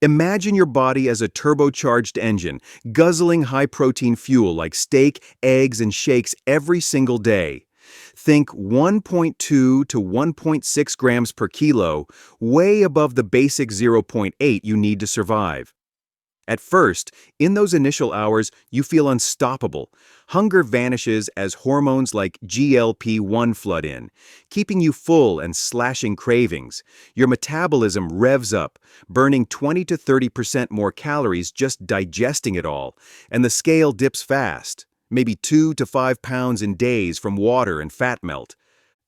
Imagine your body as a turbocharged engine, guzzling high-protein fuel like steak, eggs, and shakes every single day. Think 1.2 to 1.6 grams per kilo, way above the basic zero point 0.8 you need to survive. At first, in those initial hours, you feel unstoppable. Hunger vanishes as hormones like GLP-1 flood in, keeping you full and slashing cravings. Your metabolism revs up, burning 20 to 30% more calories just digesting it all, and the scale dips fast, maybe 2 to 5 pounds in days from water and fat melt.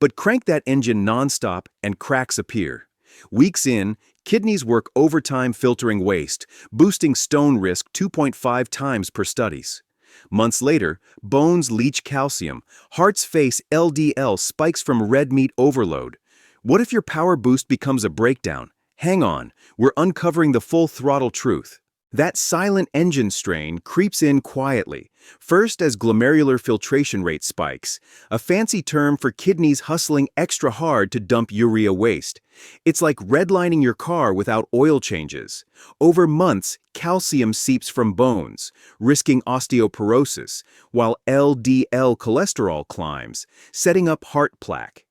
But crank that engine nonstop and cracks appear. Weeks in, kidneys work overtime filtering waste, boosting stone risk 2.5 times per studies. Months later, bones leach calcium, hearts face LDL spikes from red meat overload. What if your power boost becomes a breakdown? Hang on, we're uncovering the full throttle truth. That silent engine strain creeps in quietly, first as glomerular filtration rate spikes, a fancy term for kidneys hustling extra hard to dump urea waste. It's like redlining your car without oil changes. Over months, calcium seeps from bones, risking osteoporosis, while LDL cholesterol climbs, setting up heart plaque.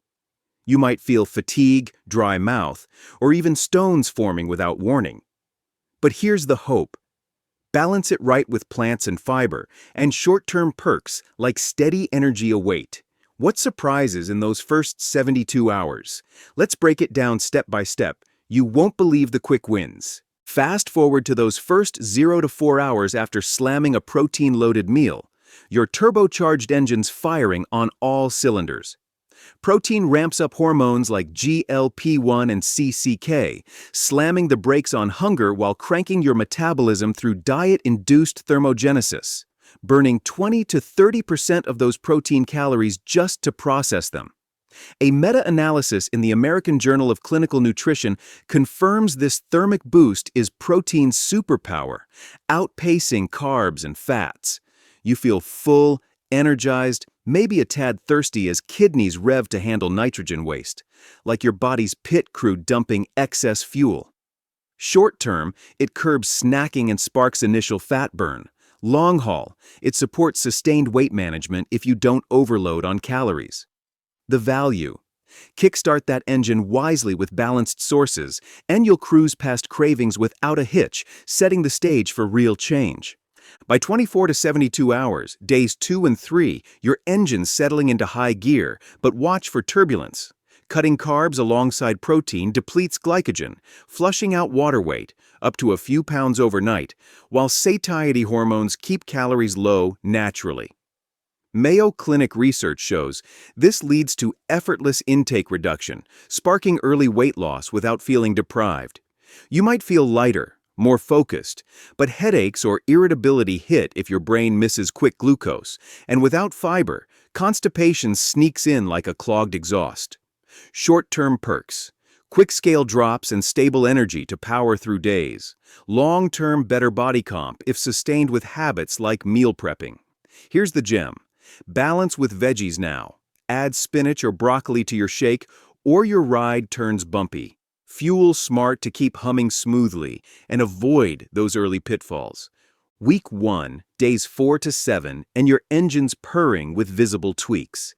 You might feel fatigue, dry mouth, or even stones forming without warning. But here's the hope. Balance it right with plants and fiber, and short-term perks like steady energy await. What surprises in those first 72 hours? Let's break it down step by step. You won't believe the quick wins. Fast forward to those first 0 to 4 hours after slamming a protein-loaded meal. Your turbocharged engine's firing on all cylinders. Protein ramps up hormones like GLP-1 and CCK, slamming the brakes on hunger while cranking your metabolism through diet-induced thermogenesis, burning 20 to 30% of those protein calories just to process them. A meta-analysis in the American Journal of Clinical Nutrition confirms this thermic boost is protein's superpower, outpacing carbs and fats. You feel full, energized, maybe a tad thirsty as kidneys rev to handle nitrogen waste, like your body's pit crew dumping excess fuel. Short term, it curbs snacking and sparks initial fat burn. Long haul, it supports sustained weight management if you don't overload on calories. The value. Kickstart that engine wisely with balanced sources, and you'll cruise past cravings without a hitch, setting the stage for real change. By 24 to 72 hours, days 2 and 3, your engine's settling into high gear, but watch for turbulence. Cutting carbs alongside protein depletes glycogen, flushing out water weight, up to a few pounds overnight, while satiety hormones keep calories low naturally. Mayo Clinic research shows this leads to effortless intake reduction, sparking early weight loss without feeling deprived. You might feel lighter, more focused, but headaches or irritability hit if your brain misses quick glucose, and without fiber, constipation sneaks in like a clogged exhaust. Short-term perks. Quick scale drops and stable energy to power through days. Long-term better body comp if sustained with habits like meal prepping. Here's the gem. Balance with veggies now. Add spinach or broccoli to your shake, or your ride turns bumpy. Fuel smart to keep humming smoothly and avoid those early pitfalls. Week 1, days 4 to 7, and your engine's purring with visible tweaks.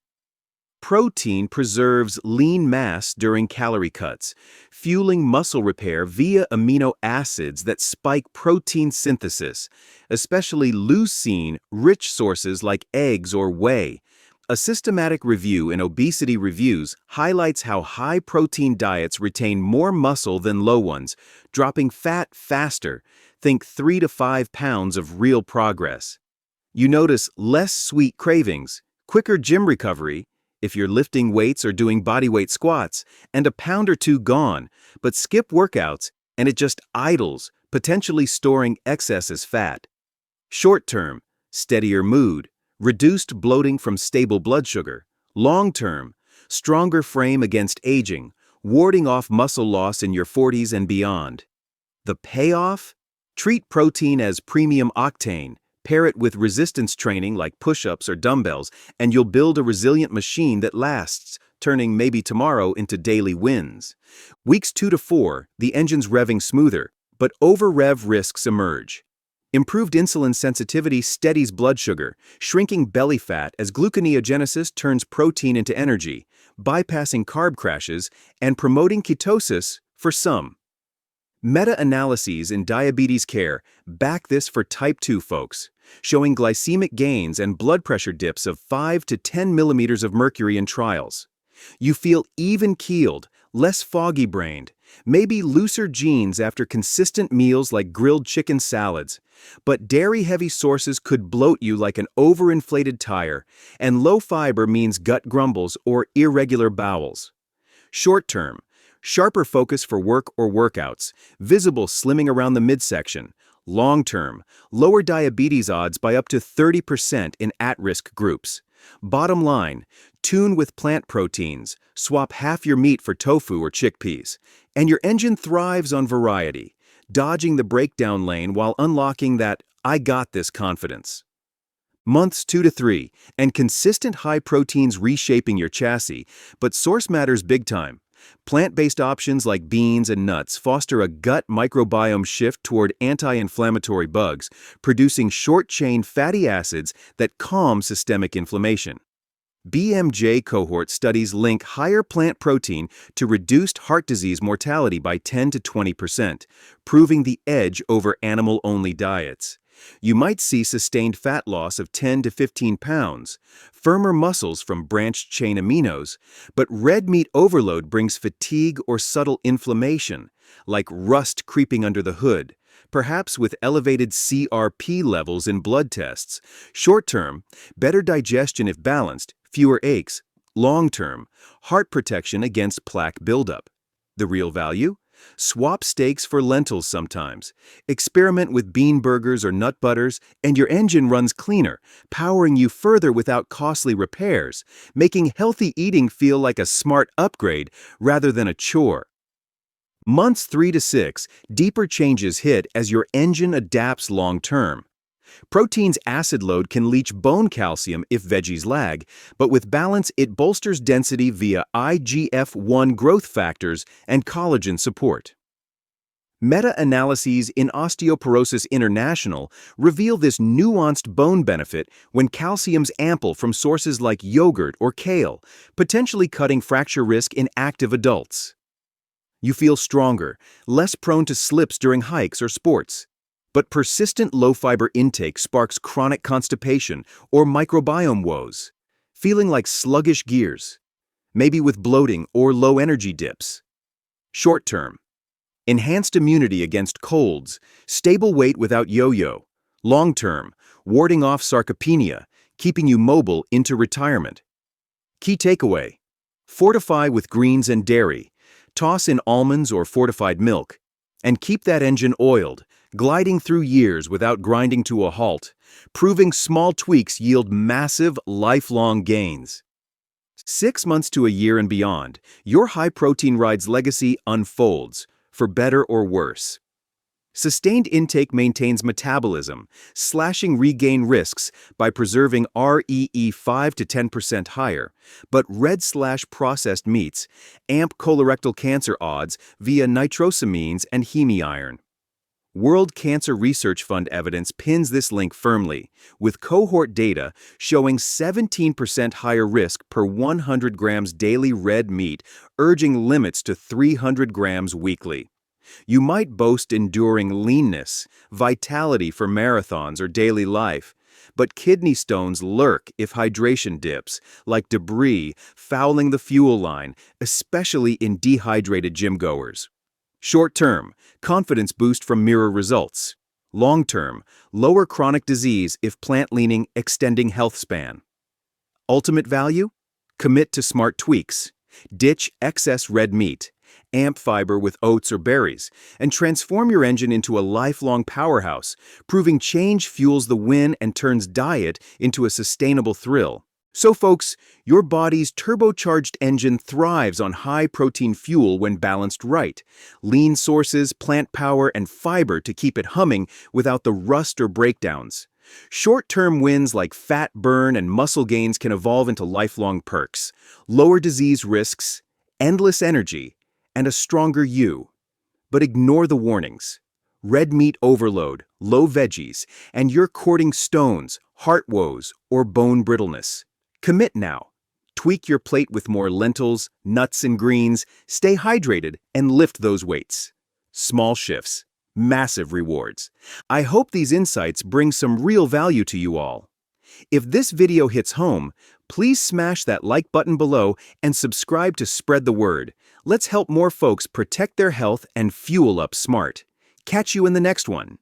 Protein preserves lean mass during calorie cuts, fueling muscle repair via amino acids that spike protein synthesis, especially leucine-rich sources like eggs or whey. A systematic review in Obesity Reviews highlights how high-protein diets retain more muscle than low ones, dropping fat faster. Think 3 to 5 pounds of real progress. You notice less sweet cravings, quicker gym recovery, if you're lifting weights or doing bodyweight squats, and a pound or two gone, but skip workouts and it just idles, potentially storing excess as fat. Short-term, steadier mood. Reduced bloating from stable blood sugar. Long-term, stronger frame against aging, warding off muscle loss in your 40s and beyond. The payoff? Treat protein as premium octane, pair it with resistance training like push-ups or dumbbells, and you'll build a resilient machine that lasts, turning maybe tomorrow into daily wins. Weeks 2 to 4, the engine's revving smoother, but over-rev risks emerge. Improved insulin sensitivity steadies blood sugar, shrinking belly fat as gluconeogenesis turns protein into energy, bypassing carb crashes and promoting ketosis for some. Meta-analyses in diabetes care back this for type 2 folks, showing glycemic gains and blood pressure dips of 5 to 10 millimeters of mercury in trials. You feel even-keeled, less foggy-brained, maybe looser jeans after consistent meals like grilled chicken salads. But dairy-heavy sources could bloat you like an overinflated tire, and low fiber means gut grumbles or irregular bowels. Short-term, sharper focus for work or workouts, visible slimming around the midsection. Long-term, lower diabetes odds by up to 30% in at-risk groups. Bottom line, tune with plant proteins, swap half your meat for tofu or chickpeas, and your engine thrives on variety, dodging the breakdown lane while unlocking that "I got this" confidence. Months 2 to 3, and consistent high proteins reshaping your chassis, but source matters big time. Plant-based options like beans and nuts foster a gut microbiome shift toward anti-inflammatory bugs, producing short-chain fatty acids that calm systemic inflammation. BMJ cohort studies link higher plant protein to reduced heart disease mortality by 10 to 20%, proving the edge over animal-only diets. You might see sustained fat loss of 10 to 15 pounds, firmer muscles from branched-chain aminos, but red meat overload brings fatigue or subtle inflammation, like rust creeping under the hood, perhaps with elevated CRP levels in blood tests. Short-term, better digestion if balanced, fewer aches. Long-term, heart protection against plaque buildup. The real value? Swap steaks for lentils sometimes. Experiment with bean burgers or nut butters, and your engine runs cleaner, powering you further without costly repairs, making healthy eating feel like a smart upgrade rather than a chore. Months 3 to 6, deeper changes hit as your engine adapts long-term. Protein's acid load can leach bone calcium if veggies lag, but with balance it bolsters density via IGF-1 growth factors and collagen support. Meta-analyses in Osteoporosis International reveal this nuanced bone benefit when calcium's ample from sources like yogurt or kale, potentially cutting fracture risk in active adults. You feel stronger, less prone to slips during hikes or sports. But persistent low-fiber intake sparks chronic constipation or microbiome woes, feeling like sluggish gears, maybe with bloating or low-energy dips. Short-term, enhanced immunity against colds, stable weight without yo-yo. Long-term, warding off sarcopenia, keeping you mobile into retirement. Key takeaway: fortify with greens and dairy, toss in almonds or fortified milk, and keep that engine oiled, gliding through years without grinding to a halt, proving small tweaks yield massive, lifelong gains. 6 months to a year and beyond, your high-protein ride's legacy unfolds, for better or worse. Sustained intake maintains metabolism, slashing regain risks by preserving REE 5 to 10% higher, but red/processed meats amp colorectal cancer odds via nitrosamines and hemi-iron. World Cancer Research Fund evidence pins this link firmly, with cohort data showing 17% higher risk per 100 grams daily red meat, urging limits to 300 grams weekly. You might boast enduring leanness, vitality for marathons or daily life, but kidney stones lurk if hydration dips, like debris fouling the fuel line, especially in dehydrated gym-goers. Short-term, confidence boost from mirror results. Long-term, lower chronic disease if plant-leaning, extending health span. Ultimate value? Commit to smart tweaks. Ditch excess red meat. Amp fiber with oats or berries, and transform your engine into a lifelong powerhouse, proving change fuels the win and turns diet into a sustainable thrill. So folks, your body's turbocharged engine thrives on high-protein fuel when balanced right. Lean sources, plant power, and fiber to keep it humming without the rust or breakdowns. Short-term wins like fat burn and muscle gains can evolve into lifelong perks. Lower disease risks, endless energy, and a stronger you. But ignore the warnings. red meat overload, low veggies, and you're courting stones, heart woes, or bone brittleness. Commit now. Tweak your plate with more lentils, nuts, and greens, stay hydrated, and lift those weights. Small shifts, massive rewards. I hope these insights bring some real value to you all. If this video hits home, please smash that like button below and subscribe to spread the word. Let's help more folks protect their health and fuel up smart. Catch you in the next one.